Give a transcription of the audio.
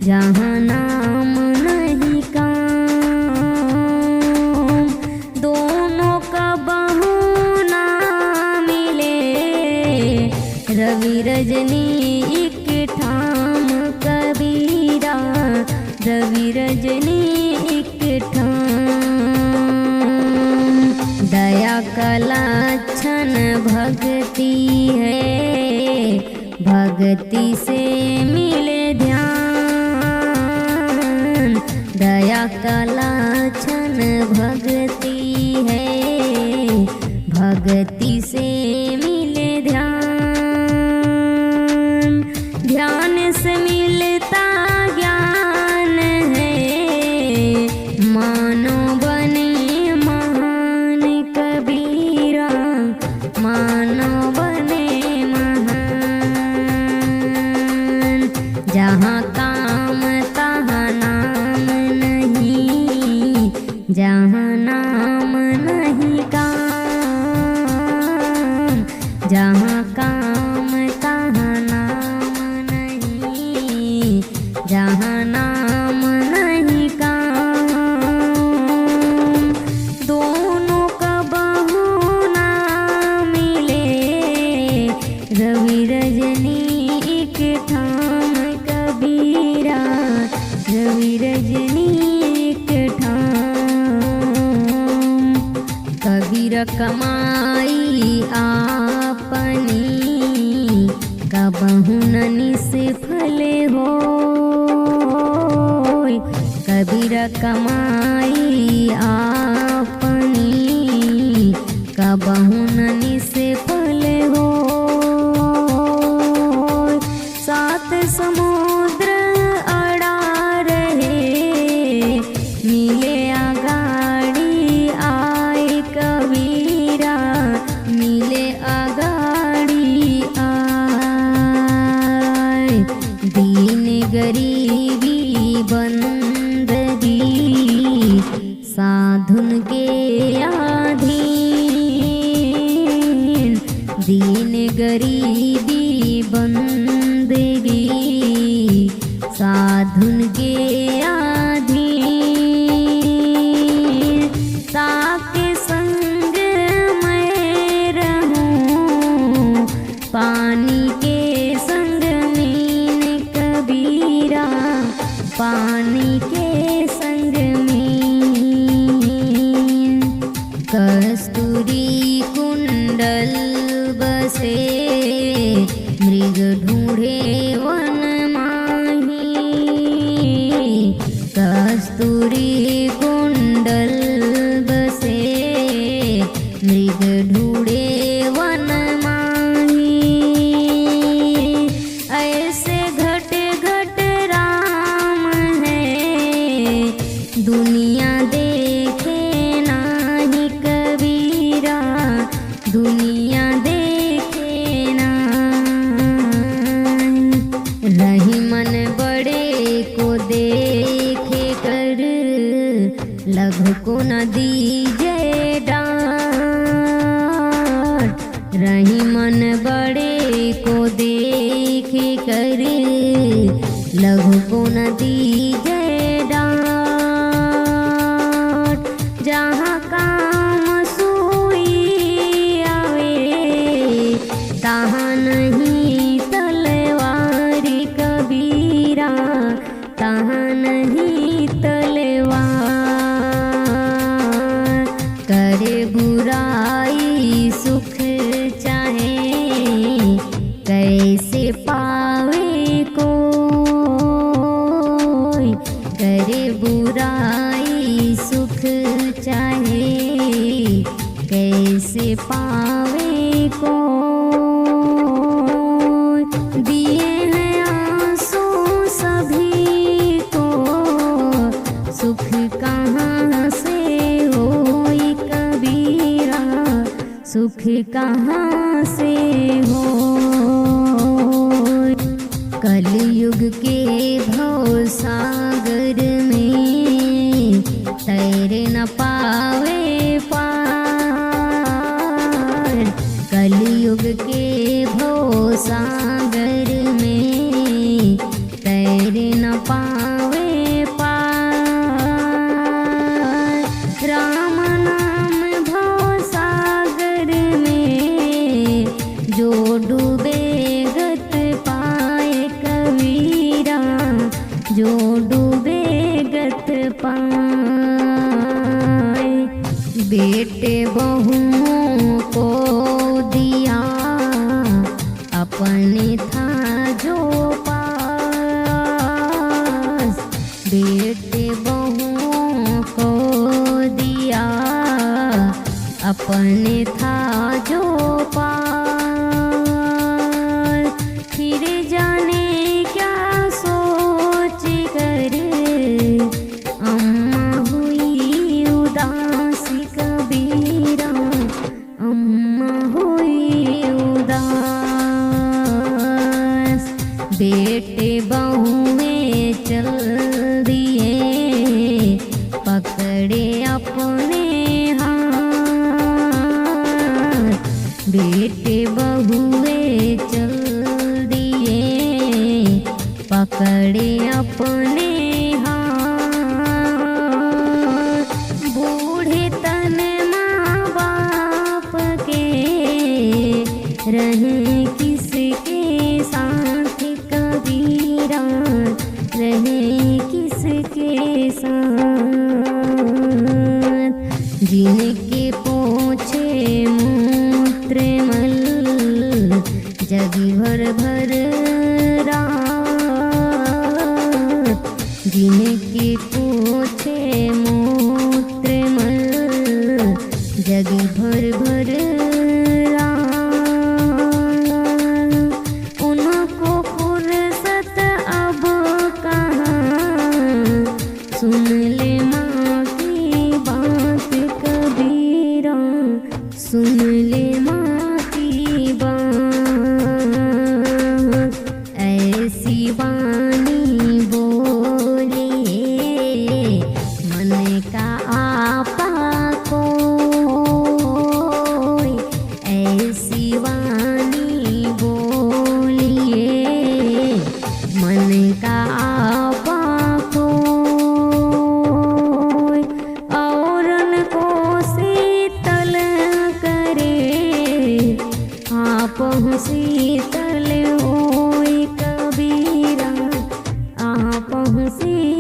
जहाँ नाम नहीं काम, दोनों का बहुना मिले। रवि रजनी एक ठाम कबीरा, रवि रजनी एक ठाम। दया का लक्षण भक्ति है, भक्ति से मिले ध्यान। दया का लक्षण भक्ति है, भक्ति से मिले ध्यान। ध्यान से मिलता ज्ञान है, मानो बने महान कबीरा, मानो बने महान। जहाँ काम तहाँ नाम नहीं, जहाँ नाम नहीं काम, जहाँ काम तहाँ नाम नहीं, जहाँ नाम नहीं काम। दोनों का बहुना मिले, रवि रजनी एक ठाम कबीरा, रवि रजनी एक ठाम। कबीर कमाई आपनी, कबहु न निष्फल होय। कबीर कमाई आपनी, कबहु न निष्फल होय। सात समुद्र अड़ा रहे, मिले आगाड़ी आए कबीरा, मिले आगाड़ी आए। दीन गरीबी बंदगी, साधुन के अधीन। दीन गरीबी बंदगी, साधुन के अधीन। ताके संग मैं रहूं, पानी के संग मीन कबीरा, पानी के संग मीन। कस्तूरी कुंडल बसे, मृग ढूंढे वन माही। कस्तूरी कुंडल बसे, मृग ढूंढे वन माही। ऐसे घट घट राम है, दुनिया देखे नाही कबीरा, दुनिया देखे नाही। रही मन बड़े को देखे कर, लघु को न दीजे डांट। रही मन बड़े को देखे कर, लघु को न दीजे डांट। जहाँ काम सुई आवे, तहाँ नहीं तलवार कबीरा, तहाँ नहीं तलवार। करे बुराई सुख चाहे, कैसे पावे कोई। करे बुराई सुख चाहे, कैसे पावे कोई। दिए हैं आंसू सभी को, सुख कहाँ से होई कबीरा, सुख कहाँ से हो। कलयुग के भव सागर में, तैर न पावे पार। कलयुग के भव सागर में, तैर न पावे जो डूबे गत पाए। बेटे बहुओं को दिया अपने था जो पास। बेटे बहुओं को दिया अपने था जो पास। फिर जाने क्या सोच कर अम्मा हुई उदास कबीरा, अम्मा हुई उदास। बेटे बहुएं चल दिए पकड़े अपने हाथ। बेटे बहुएं चल दिए पकड़े अपने हाथ। बूढ़े तन माँ बाप के रहे किसके साथ कबीरा, रहे किसके साथ। जिनके पोछे मूत्र मल जगी भर भर रात। जिनके पोछे मूत्र मल जगी भर भर रात। उनको फुर्सत अब कहाँ, सुन ले माँ की बात कबीरा, सुन ले माँ की बात। ऐसी वाणी बोलिए मन का आपा कोई। ऐसी वाणी बोलिए मन का आपा कोई। औरन को शीतल करे आप शीतल होई कबीरा, आप शीतल